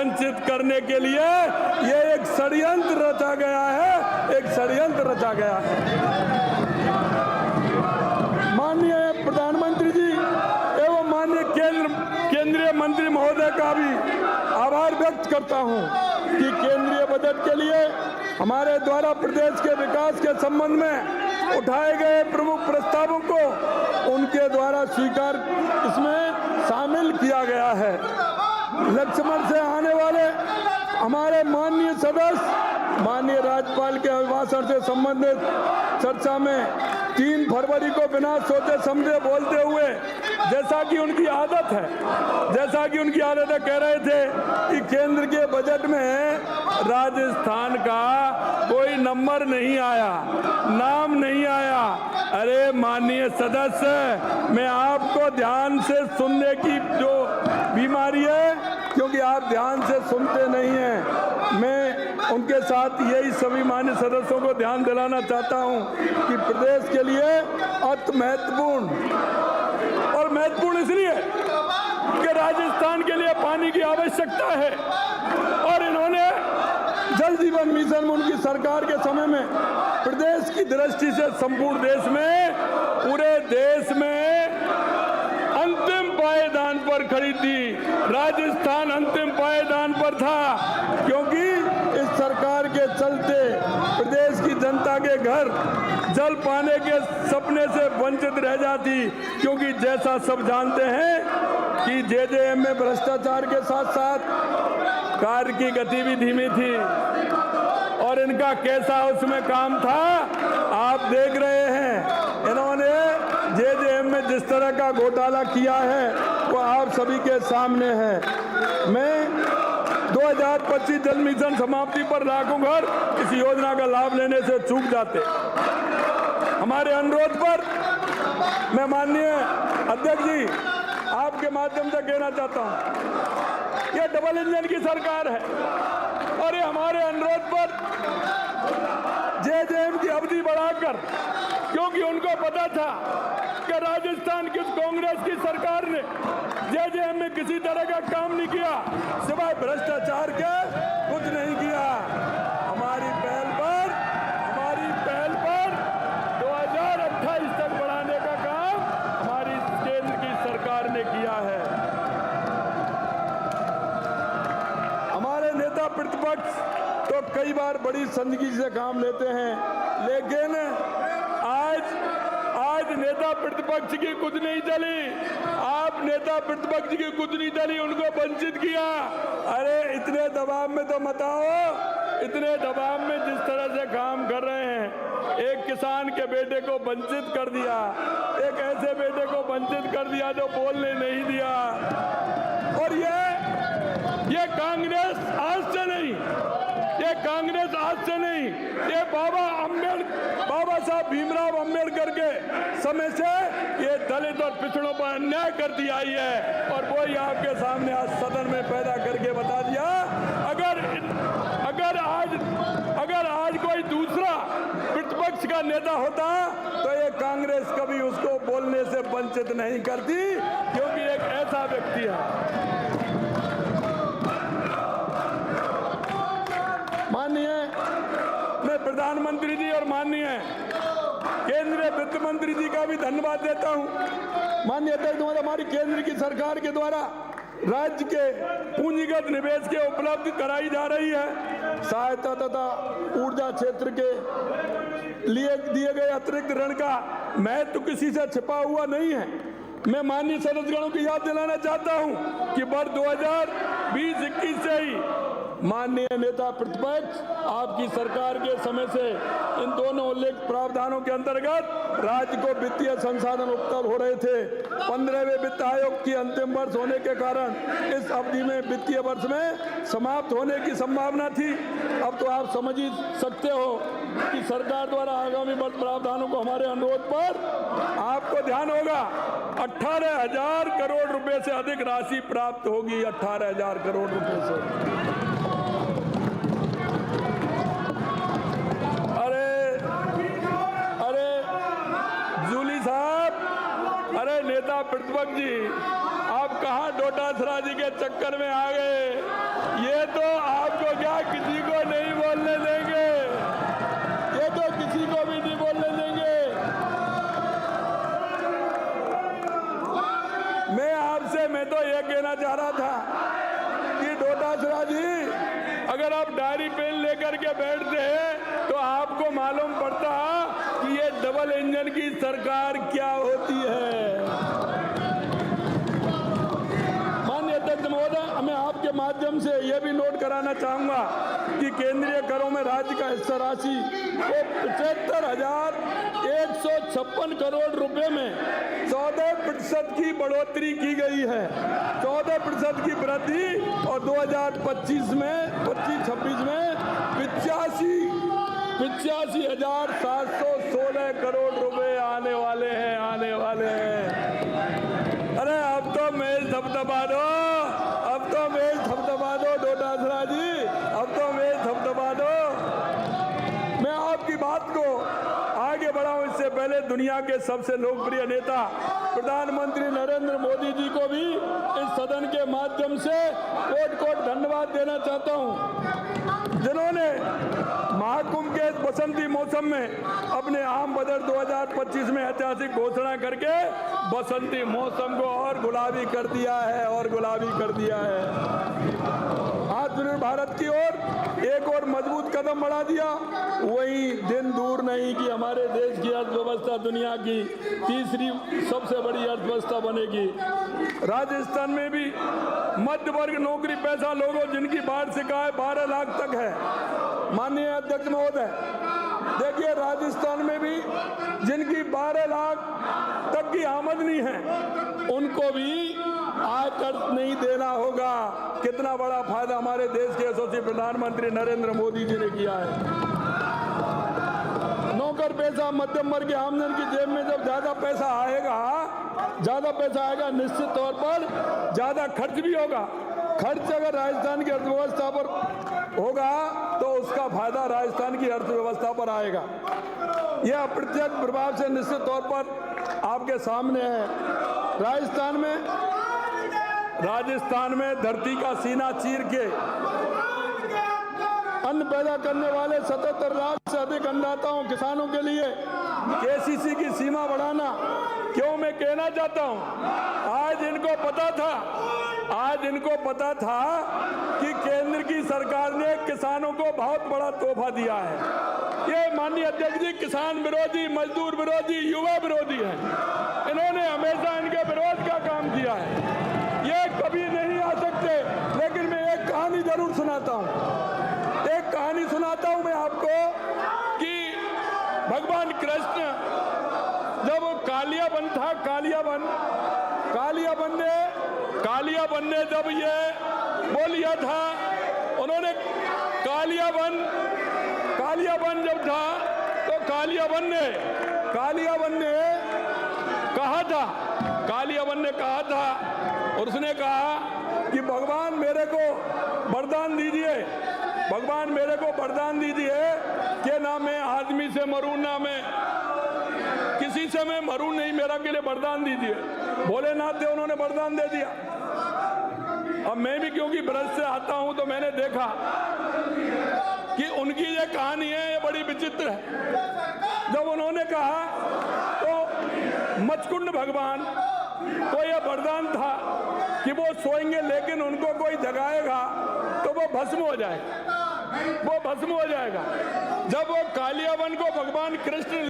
वंचित करने के लिए ये एक षड्यंत्र रचा गया है, एक षड्यंत्र रचा गया है। माननीय प्रधानमंत्री जी एवं माननीय केंद्रीय मंत्री महोदय का भी आभार व्यक्त करता हूं कि केंद्रीय बजट के लिए हमारे द्वारा प्रदेश के विकास के संबंध में उठाए गए प्रमुख प्रस्तावों को उनके द्वारा स्वीकार इसमें शामिल किया गया है। लक्ष्मण से आने वाले हमारे माननीय सदस्य माननीय राज्यपाल के अभिभाषण से संबंधित चर्चा में 3 फरवरी को बिना सोचे समझे बोलते हुए जैसा कि उनकी आदत है कह रहे थे कि केंद्र के बजट में राजस्थान का कोई नंबर नहीं आया, नाम नहीं आया। अरे माननीय सदस्य, मैं आपको ध्यान से सुनने की जो बीमारी है, क्योंकि आप ध्यान से सुनते नहीं हैं, मैं उनके साथ यही सभी मान्य सदस्यों को ध्यान दिलाना चाहता हूं कि प्रदेश के लिए अति महत्वपूर्ण इसलिए कि राजस्थान के लिए पानी की आवश्यकता है और इन्होंने जल जीवन मिशन में उनकी सरकार के समय में प्रदेश की दृष्टि से संपूर्ण देश में, पूरे देश में अंतिम पायदान पर खड़ी थी। राजस्थान अंतिम पायदान पर था क्योंकि इस सरकार के चलते प्रदेश की जनता के घर जल पाने के सपने से वंचित रह जाती, क्योंकि जैसा सब जानते हैं कि जेजेएम में भ्रष्टाचार के साथ साथ कार्य की गति भी धीमी थी और इनका कैसा उसमें काम था आप देख रहे हैं। इन्होंने जेजेएम में जिस तरह का घोटाला किया है वो आप सभी के सामने है। मैं 2025 जल मिशन समाप्ति पर लाखों घर इस योजना का लाभ लेने से चूक जाते। हमारे अनुरोध पर मैं माननीय अध्यक्ष जी आपके माध्यम से कहना चाहता हूं, ये डबल इंजन की सरकार है और ये हमारे अनुरोध पर जेजेएम की अवधि बढ़ाकर, क्योंकि उनको पता था कि राजस्थान की कांग्रेस की सरकार ने जेजेएम में किसी तरह का काम नहीं किया, सिवाय भ्रष्टाचार के कुछ नहीं किया। हमारी पहल पर 2028 तक बढ़ाने का काम हमारी केंद्र की सरकार ने किया है। हमारे नेता प्रतिपक्ष तो कई बार बड़ी संजीदगी से काम लेते हैं, लेकिन आज नेता प्रतिपक्ष की कुछ नहीं चली। आप नेता प्रतिपक्ष की कुछ नहीं चली, उनको वंचित किया। अरे इतने दबाव में तो मत आओ, इतने दबाव में जिस तरह से काम कर रहे हैं, एक किसान के बेटे को वंचित कर दिया, एक ऐसे बेटे को वंचित कर दिया जो बोलने नहीं दिया। और ये कांग्रेस आज से नहीं, ये बाबा साहब भीमराव अंबेडकर के समय से ये दलित और पिछड़ों पर अन्याय करती आई है और वो ही आपके सामने आज सदन में पैदा करके बता दिया। अगर आज कोई दूसरा प्रतिपक्ष का नेता होता तो ये कांग्रेस कभी उसको बोलने से वंचित नहीं करती, क्योंकि एक ऐसा व्यक्ति है। माननीय मैं प्रधानमंत्री जी और माननीय केंद्रीय वित्त मंत्री जी का भी धन्यवाद देता हूं। माननीय अध्यक्ष महोदय, हमारी केंद्र की सरकार के द्वारा राज्य के पूंजीगत निवेश के उपलब्ध कराई जा रही है। सहायता तथा ऊर्जा क्षेत्र के लिए दिए गए अतिरिक्त ऋण का महत्व किसी से छिपा हुआ नहीं है। मैं माननीय सदस्यगणों को याद दिलाना चाहता हूं कि वर्ष 2020-21 से ही माननीय नेता प्रतिपक्ष आपकी सरकार के समय से इन दोनों उल्लेख प्रावधानों के अंतर्गत राज्य को वित्तीय संसाधन उपलब्ध हो रहे थे। 15वें वित्त आयोग की अंतिम वर्ष होने के कारण इस अवधि में वित्तीय वर्ष में समाप्त होने की संभावना थी। अब तो आप समझ ही सकते हो कि सरकार द्वारा आगामी वर्ष प्रावधानों को हमारे अनुरोध पर आपको ध्यान होगा 18,000 करोड़ रुपए से अधिक राशि प्राप्त होगी। 18,000 करोड़ रुपए से। अरे नेता प्रतिपक्ष जी, आप कहां डोटासरा जी के चक्कर में आ गए? ये किसी को नहीं बोलने देंगे, ये तो किसी को भी नहीं बोलने देंगे। मैं तो ये कहना चाह रहा था कि डोटासरा जी, अगर आप डायरी पेन लेकर के बैठते हैं तो आपको मालूम पड़ता कि ये डबल इंजन की सरकार क्या होती है। माननीय अध्यक्ष महोदय, मैं आपके माध्यम से यह भी नोट कराना चाहूंगा कि केंद्रीय करों में राज्य का हिस्सा राशि वो 75,156 करोड़ रुपए में 14% की बढ़ोतरी की गई है। 14% की वृद्धि और 2025-26 में 85,716 करोड़ रुपए आने वाले हैं। अरे अब तो मेज धबधबा दो, डोटासरा जी, अब तो मेज धबधबा दो। मैं आपकी बात को आगे बढ़ाऊं इससे पहले दुनिया के सबसे लोकप्रिय नेता प्रधानमंत्री नरेंद्र मोदी जी को भी इस सदन के माध्यम से कोट धन्यवाद देना चाहता हूं, जिन्होंने महाकुंभ के बसंती मौसम में अपने आम बजट 2025 में ऐतिहासिक घोषणा करके बसंती मौसम को और गुलाबी कर दिया है। आत्मनिर्भर भारत की ओर एक और मजबूत कदम बढ़ा दिया। वही दिन दूर नहीं कि हमारे देश की अर्थव्यवस्था दुनिया की तीसरी सबसे बड़ी अर्थव्यवस्था बनेगी। राजस्थान में भी मध्य वर्ग नौकरी पेशा लोगों जिनकी वार्षिक आय 12 लाख तक है। माननीय अध्यक्ष महोदय, देखिए राजस्थान में भी जिनकी 12 लाख तक की आमदनी है उनको भी आयकर नहीं देना होगा। कितना बड़ा फायदा हमारे देश के यशस्वी प्रधानमंत्री नरेंद्र मोदी जी ने किया है। नौकर पेशा मध्यम वर्ग की आमदनी की जेब में जब ज्यादा पैसा आएगा निश्चित तौर पर ज्यादा खर्च भी होगा। खर्च अगर राजस्थान की अर्थव्यवस्था पर होगा तो उसका फायदा राजस्थान की अर्थव्यवस्था पर आएगा। यह अप्रत्यक्ष प्रभाव से निश्चित तौर पर आपके सामने है। राजस्थान में धरती का सीना चीर के अन्न पैदा करने वाले 77 लाख से अधिक अन्नदाताओं किसानों के लिए केसीसी की सीमा बढ़ाना क्यों मैं कहना चाहता हूं, आज इनको पता था कि केंद्र की सरकार ने किसानों को बहुत बड़ा तोहफा दिया है। ये माननीय अध्यक्ष जी किसान विरोधी, मजदूर विरोधी, युवा विरोधी है। इन्होंने हमेशा इनके विरोध का काम किया है। ये कभी नहीं आ सकते। लेकिन मैं एक कहानी जरूर सुनाता हूं मैं आपको कि भगवान कृष्ण जब कालियाबन ने जब ये बोलिया था, उन्होंने कालियाबन जब था तो कालियाबन ने कहा था और उसने कहा कि भगवान मेरे को वरदान दीजिए कि ना मैं आदमी से मरूं, ना मैं किसी से मैं मरूं नहीं, मेरा के लिए वरदान दीजिए। भोलेनाथ थे, उन्होंने वरदान दे दिया। अब मैं भी क्योंकि ब्रज से आता हूं तो मैंने देखा कि उनकी ये कहानी है, ये बड़ी विचित्र है। जब उन्होंने कहा तो मचकुंड भगवान को यह वरदान था कि वो सोएंगे लेकिन उनको कोई जगाएगा तो वो भस्म हो जाएगा। जब वो कालियाबन को भगवान कृष्ण